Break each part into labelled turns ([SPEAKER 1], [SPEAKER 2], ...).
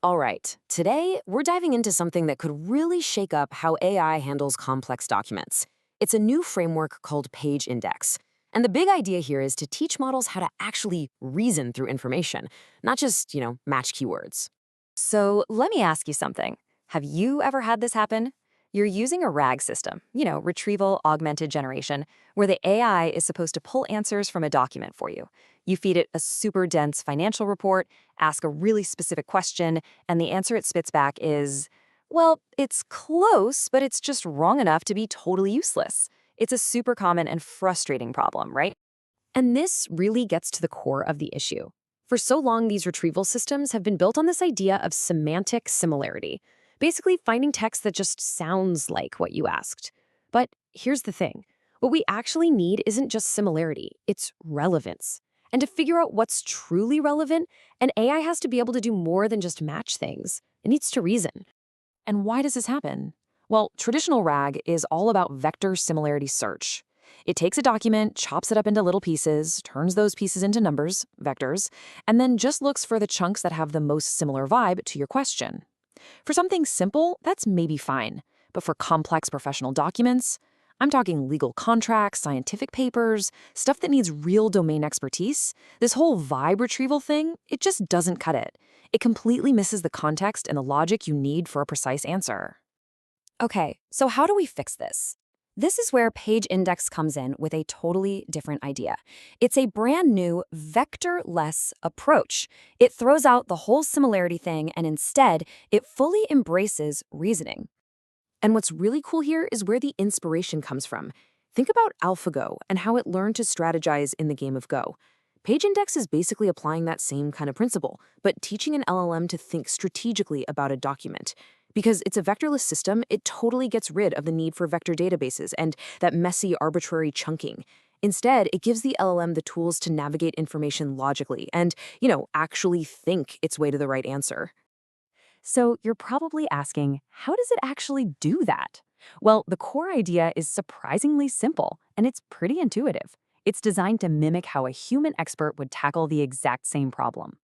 [SPEAKER 1] All right, today we're diving into something that could really shake up how AI handles complex documents. It's a new framework called PageIndex. And the big idea here is to teach models how to actually reason through information, not just, match keywords.
[SPEAKER 2] So let me ask you something. Have you ever had this happen? You're using a RAG system, retrieval augmented generation, where the AI is supposed to pull answers from a document for you. You feed it a super dense financial report, ask a really specific question, and the answer it spits back is, well, it's close, but it's just wrong enough to be totally useless. It's a super common and frustrating problem, right?
[SPEAKER 1] And this really gets to the core of the issue. For so long, these retrieval systems have been built on this idea of semantic similarity, basically finding text that just sounds like what you asked. But here's the thing. What we actually need isn't just similarity, it's relevance. And to figure out what's truly relevant, an AI has to be able to do more than just match things. It needs to reason. And why does this happen? Well, traditional RAG is all about vector similarity search. It takes a document, chops it up into little pieces, turns those pieces into numbers, vectors, and then just looks for the chunks that have the most similar vibe to your question. For something simple, that's maybe fine. But for complex professional documents, I'm talking legal contracts, scientific papers, stuff that needs real domain expertise, this whole vibe retrieval thing, it just doesn't cut it. It completely misses the context and the logic you need for a precise answer.
[SPEAKER 2] Okay, so how do we fix this? This is where PageIndex comes in with a totally different idea. It's a brand new vectorless approach. It throws out the whole similarity thing and instead, it fully embraces reasoning.
[SPEAKER 1] And what's really cool here is where the inspiration comes from. Think about AlphaGo and how it learned to strategize in the game of Go. PageIndex is basically applying that same kind of principle, but teaching an LLM to think strategically about a document. Because it's a vectorless system, it totally gets rid of the need for vector databases and that messy, arbitrary chunking. Instead, it gives the LLM the tools to navigate information logically and, actually think its way to the right answer.
[SPEAKER 2] So you're probably asking, how does it actually do that? Well, the core idea is surprisingly simple, and it's pretty intuitive. It's designed to mimic how a human expert would tackle the exact same problem.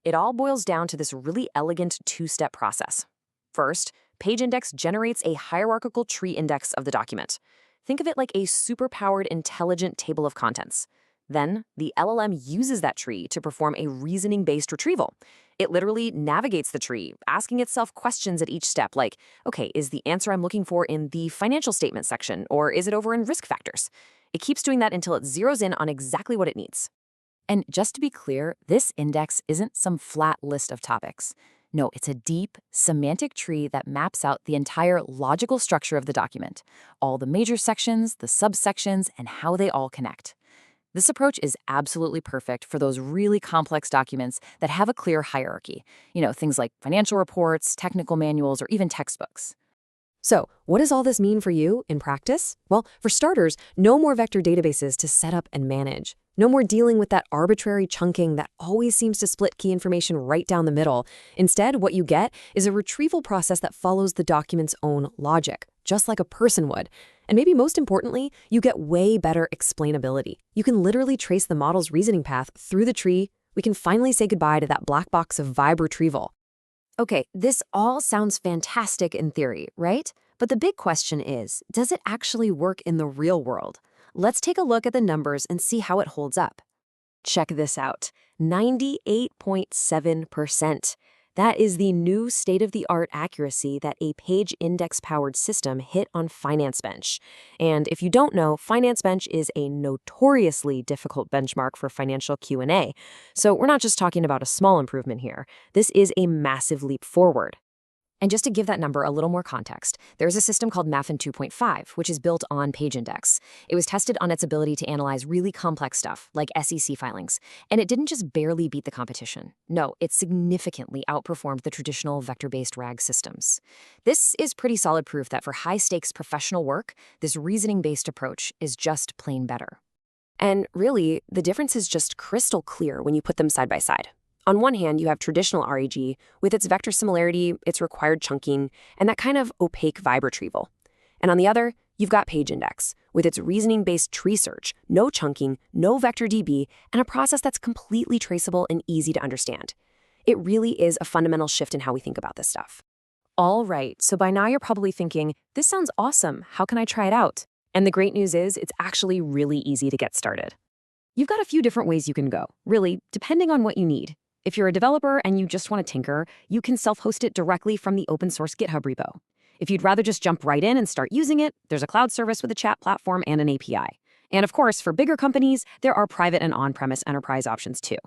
[SPEAKER 1] It all boils down to this really elegant two-step process. First, PageIndex generates a hierarchical tree index of the document. Think of it like a superpowered intelligent table of contents. Then, the LLM uses that tree to perform a reasoning-based retrieval. It literally navigates the tree, asking itself questions at each step like, okay, is the answer I'm looking for in the financial statement section, or is it over in risk factors? It keeps doing that until it zeroes in on exactly what it needs.
[SPEAKER 2] And just to be clear, this index isn't some flat list of topics. No, it's a deep, semantic tree that maps out the entire logical structure of the document, all the major sections, the subsections, and how they all connect. This approach is absolutely perfect for those really complex documents that have a clear hierarchy, things like financial reports, technical manuals, or even textbooks.
[SPEAKER 1] So, what does all this mean for you in practice? Well, for starters, no more vector databases to set up and manage. No more dealing with that arbitrary chunking that always seems to split key information right down the middle. Instead, what you get is a retrieval process that follows the document's own logic, just like a person would. And maybe most importantly, you get way better explainability. You can literally trace the model's reasoning path through the tree. We can finally say goodbye to that black box of vibe retrieval. Okay, this all sounds fantastic in theory, right? But the big question is, does it actually work in the real world? Let's take a look at the numbers and see how it holds up. Check this out, 98.7%. That is the new state-of-the-art accuracy that a PageIndex-powered system hit on FinanceBench. And if you don't know, FinanceBench is a notoriously difficult benchmark for financial Q&A. So we're not just talking about a small improvement here. This is a massive leap forward. And just to give that number a little more context, there's a system called MAFIN 2.5, which is built on PageIndex. It was tested on its ability to analyze really complex stuff, like SEC filings. And it didn't just barely beat the competition. No, it significantly outperformed the traditional vector-based RAG systems. This is pretty solid proof that for high-stakes professional work, this reasoning-based approach is just plain better. And really, the difference is just crystal clear when you put them side by side. On one hand, you have traditional RAG with its vector similarity, its required chunking, and that kind of opaque vibe retrieval. And on the other, you've got PageIndex with its reasoning-based tree search, no chunking, no vector DB, and a process that's completely traceable and easy to understand. It really is a fundamental shift in how we think about this stuff. All right, so by now you're probably thinking, this sounds awesome. How can I try it out? And the great news is it's actually really easy to get started. You've got a few different ways you can go, really, depending on what you need. If you're a developer and you just want to tinker, you can self-host it directly from the open source GitHub repo. If you'd rather just jump right in and start using it, there's a cloud service with a chat platform and an API. And of course, for bigger companies, there are private and on-premise enterprise options too.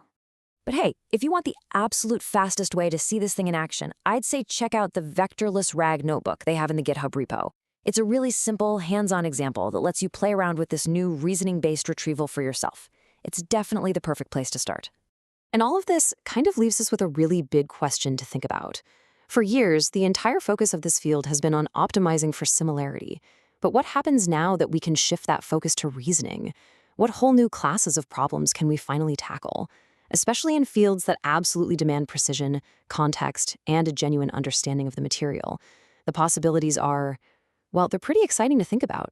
[SPEAKER 1] But hey, if you want the absolute fastest way to see this thing in action, I'd say check out the Vectorless RAG notebook they have in the GitHub repo. It's a really simple, hands-on example that lets you play around with this new reasoning-based retrieval for yourself. It's definitely the perfect place to start. And all of this kind of leaves us with a really big question to think about. For years, the entire focus of this field has been on optimizing for similarity. But what happens now that we can shift that focus to reasoning? What whole new classes of problems can we finally tackle? Especially in fields that absolutely demand precision, context, and a genuine understanding of the material. The possibilities are, well, they're pretty exciting to think about.